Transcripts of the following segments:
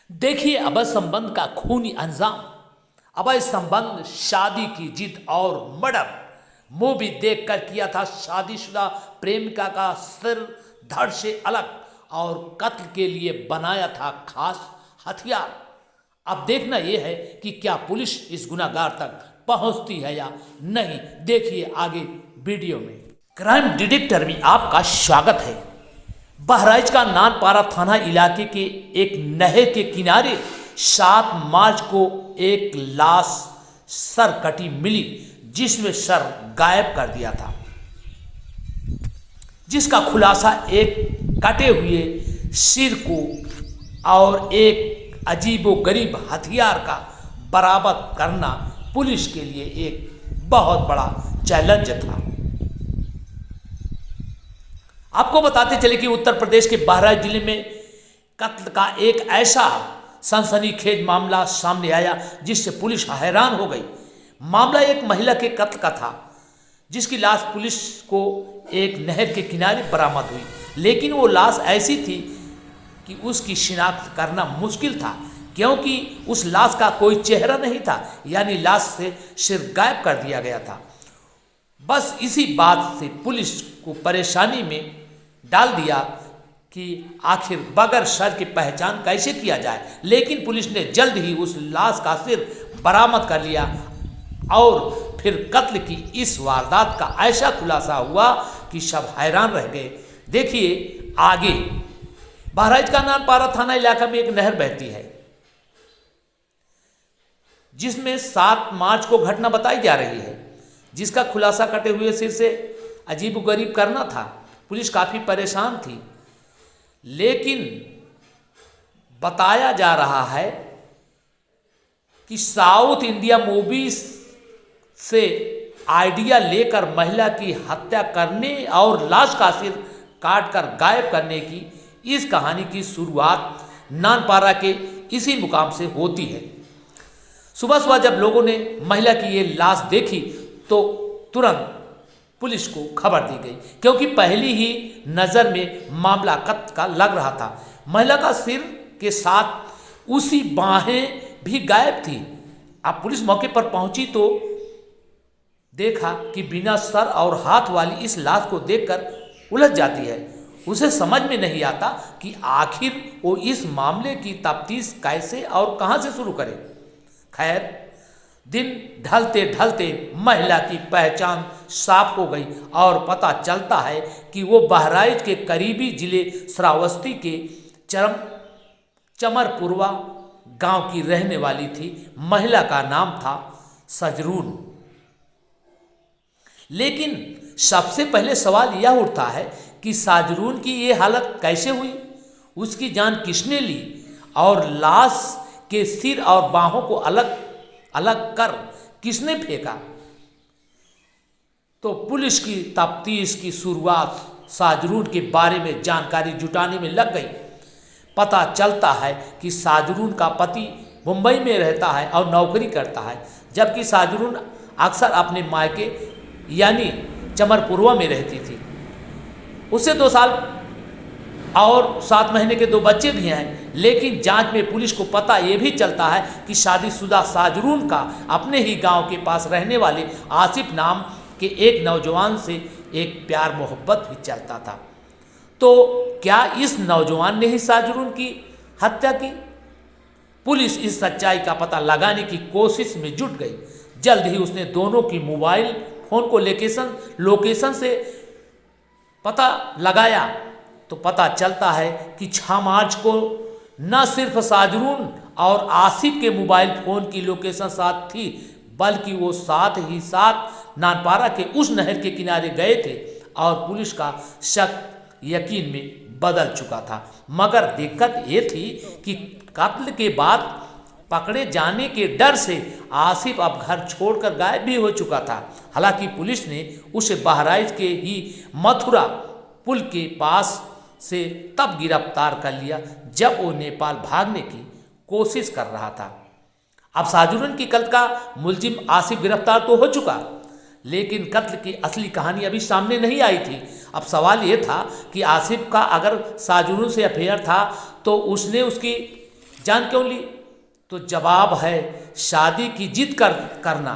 देखिए अवैध संबंध का खूनी अंजाम। अवैध संबंध, शादी की जिद और मर्डर। मूवी देखकर किया था शादीशुदा प्रेमिका का सिर धड़ से अलग और कत्ल के लिए बनाया था खास हथियार। अब देखना यह है कि क्या पुलिस इस गुनहगार तक पहुंचती है या नहीं। देखिए आगे वीडियो में। क्राइम डिटेक्टर में आपका स्वागत है। बहराइच का नानपारा थाना इलाके के एक नहर के किनारे 7 मार्च को एक लाश सर कटी मिली, जिसमें सर गायब कर दिया था, जिसका खुलासा एक कटे हुए सिर को और एक अजीबोगरीब हथियार का बरामद करना पुलिस के लिए एक बहुत बड़ा चैलेंज था। आपको बताते चले कि उत्तर प्रदेश के बहराइच जिले में कत्ल का एक ऐसा सनसनीखेज मामला सामने आया जिससे पुलिस हैरान हो गई। मामला एक महिला के कत्ल का था, जिसकी लाश पुलिस को एक नहर के किनारे बरामद हुई, लेकिन वो लाश ऐसी थी कि उसकी शिनाख्त करना मुश्किल था, क्योंकि उस लाश का कोई चेहरा नहीं था, यानी लाश से सिर गायब कर दिया गया था। बस इसी बात से पुलिस को परेशानी में डाल दिया कि आखिर बगैर सर की पहचान कैसे किया जाए, लेकिन पुलिस ने जल्द ही उस लाश का सिर बरामद कर लिया और फिर कत्ल की इस वारदात का ऐसा खुलासा हुआ कि सब हैरान रह गए। देखिए आगे। बहराइच का नानपारा थाना इलाका में एक नहर बहती है, जिसमें 7 मार्च को घटना बताई जा रही है, जिसका खुलासा कटे हुए सिर से अजीबोगरीब करना था। पुलिस काफ़ी परेशान थी, लेकिन बताया जा रहा है कि साउथ इंडिया मूवीज से आइडिया लेकर महिला की हत्या करने और लाश का सिर काटकर गायब करने की इस कहानी की शुरुआत नानपारा के इसी मुकाम से होती है। सुबह सुबह जब लोगों ने महिला की ये लाश देखी तो तुरंत पुलिस को खबर दी गई, क्योंकि पहली ही नज़र में मामला कत्ल का लग रहा था। महिला का सिर के साथ उसी बाहें भी गायब थी। अब पुलिस मौके पर पहुंची तो देखा कि बिना सर और हाथ वाली इस लाश को देखकर उलझ जाती है। उसे समझ में नहीं आता कि आखिर वो इस मामले की तफ्तीश कैसे और कहां से शुरू करे। खैर, दिन ढलते ढलते महिला की पहचान साफ हो गई और पता चलता है कि वो बहराइच के करीबी जिले श्रावस्ती के चमरपुरवा गांव की रहने वाली थी। महिला का नाम था सजरून। लेकिन सबसे पहले सवाल यह उठता है कि साजरून की ये हालत कैसे हुई, उसकी जान किसने ली और लाश के सिर और बाहों को अलग अलग कर किसने फेंका। तो पुलिस की तफ्तीश की शुरुआत साजरून के बारे में जानकारी जुटाने में लग गई। पता चलता है कि साजरून का पति मुंबई में रहता है और नौकरी करता है, जबकि साजरून अक्सर अपने मायके यानी चमरपुरवा में रहती थी। उसे 2 साल और 7 महीने के 2 बच्चे भी हैं, लेकिन जांच में पुलिस को पता ये भी चलता है कि शादीशुदा साजरून का अपने ही गांव के पास रहने वाले आसिफ नाम के एक नौजवान से एक प्यार मोहब्बत भी चलता था। तो क्या इस नौजवान ने ही साजरून की हत्या की? पुलिस इस सच्चाई का पता लगाने की कोशिश में जुट गई। जल्द ही उसने दोनों की मोबाइल फोन को लोकेशन से पता लगाया तो पता चलता है कि 6 मार्च को न सिर्फ साजरून और आसिफ के मोबाइल फोन की लोकेशन साथ थी, बल्कि वो साथ ही साथ नानपारा के उस नहर के किनारे गए थे और पुलिस का शक यकीन में बदल चुका था। मगर दिक्कत ये थी कि कत्ल के बाद पकड़े जाने के डर से आसिफ अब घर छोड़कर गायब भी हो चुका था। हालांकि पुलिस ने उसे बहराइच के ही मथुरा पुल के पास से तब गिरफ्तार कर लिया जब वो नेपाल भागने की कोशिश कर रहा था। अब साजरून की कत्ल का मुलजिम आसिफ गिरफ्तार तो हो चुका, लेकिन कत्ल की असली कहानी अभी सामने नहीं आई थी। अब सवाल ये था कि आसिफ का अगर साजरून से अफेयर था तो उसने उसकी जान क्यों ली? तो जवाब है शादी की जिद करना।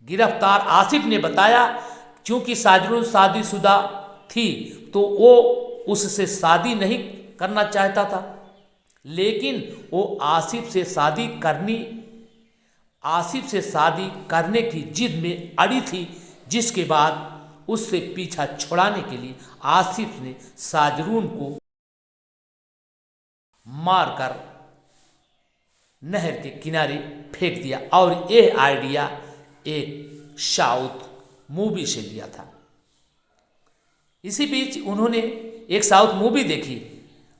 गिरफ्तार आसिफ ने बताया क्योंकि साजरून शादीशुदा थी तो वो उससे शादी नहीं करना चाहता था, लेकिन वो आसिफ से शादी करने की जिद में अड़ी थी, जिसके बाद उससे पीछा छुड़ाने के लिए आसिफ ने साजरून को मारकर नहर के किनारे फेंक दिया। और यह आइडिया एक साउथ मूवी से लिया था। इसी बीच उन्होंने एक साउथ मूवी देखी,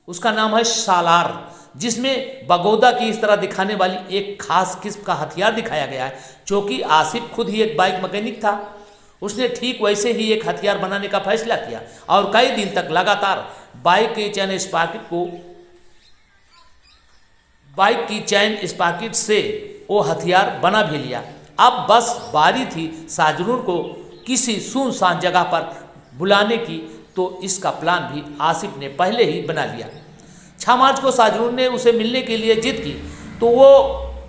उसका नाम है सालार, जिसमें बगोदा की इस तरह दिखाने वाली एक खास किस्म का हथियार दिखाया गया है। क्योंकि आसिफ खुद ही एक बाइक मैकेनिक था, उसने ठीक वैसे ही एक हथियार बनाने का फैसला किया और कई दिन तक लगातार बाइक की चैन स्पाकेट से वो हथियार बना भी लिया। अब बस बारी थी साजरून को किसी सुनसान जगह पर बुलाने की, तो इसका प्लान भी आसिफ ने पहले ही बना लिया। 6 मार्च को साजरून ने उसे मिलने के लिए जिद की तो वो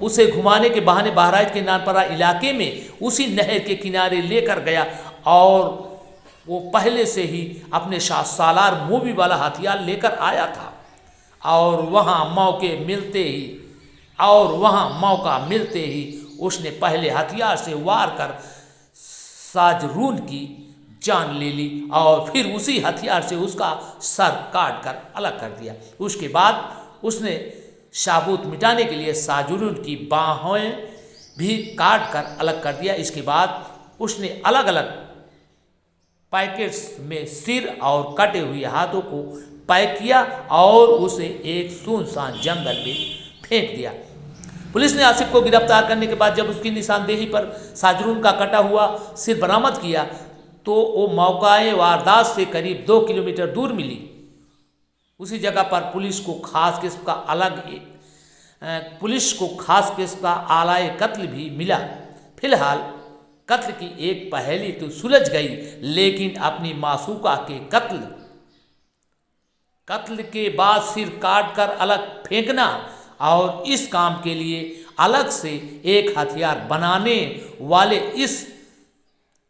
उसे घुमाने के बहाने बहराइच के नानपरा इलाके में उसी नहर के किनारे लेकर गया और वो पहले से ही अपने साथ सालार मूवी वाला हथियार लेकर आया था। और वहाँ मौका मिलते ही उसने पहले हथियार से वार कर साजरून की जान ले ली और फिर उसी हथियार से उसका सर काट कर अलग कर दिया। उसके बाद उसने साबूत मिटाने के लिए साजरून की बाहें भी काट कर अलग कर दिया। इसके बाद उसने अलग अलग पैकेट्स में सिर और कटे हुए हाथों को पैक किया और उसे एक सुनसान जंगल में फेंक दिया। पुलिस ने आसिफ को गिरफ्तार करने के बाद जब उसकी निशानदेही पर साजरून का कटा हुआ सिर बरामद किया तो वो मौकाए वारदात से करीब 2 किलोमीटर दूर मिली। उसी जगह पर पुलिस को खास किस्म का आलाए कत्ल भी मिला। फिलहाल कत्ल की एक पहेली तो सुलझ गई, लेकिन अपनी मासूका के कत्ल के बाद सिर काट कर अलग फेंकना और इस काम के लिए अलग से एक हथियार बनाने वाले इस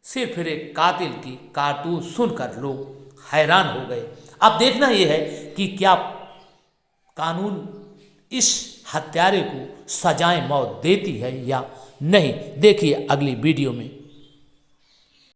सिर्फ एक कातिल की कारतूस सुनकर लोग हैरान हो गए। अब देखना यह है कि क्या कानून इस हत्यारे को सजाए मौत देती है या नहीं। देखिए अगली वीडियो में।